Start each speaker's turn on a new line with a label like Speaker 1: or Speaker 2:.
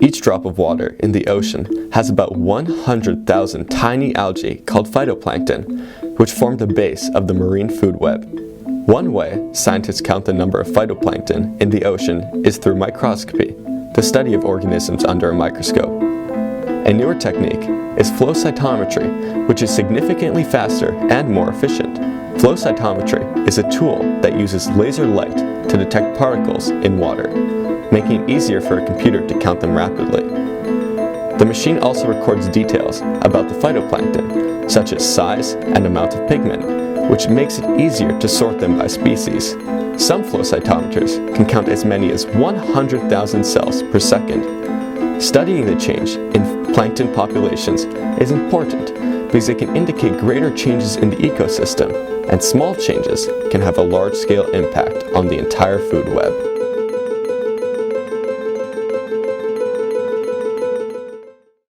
Speaker 1: Each drop of water in the ocean has about 100,000 tiny algae called phytoplankton, which form the base of the marine food web. One way scientists count the number of phytoplankton in the ocean is through microscopy, the study of organisms under a microscope. A newer technique is flow cytometry, which is significantly faster and more efficient. Flow cytometry is a tool that uses laser light to detect particles in water, making it easier for a computer to count them rapidly. The machine also records details about the phytoplankton, such as size and amount of pigment, which makes it easier to sort them by species. Some flow cytometers can count as many as 100,000 cells per second. Studying the change in plankton populations is important because it can indicate greater changes in the ecosystem, and small changes can have a large-scale impact on the entire food web.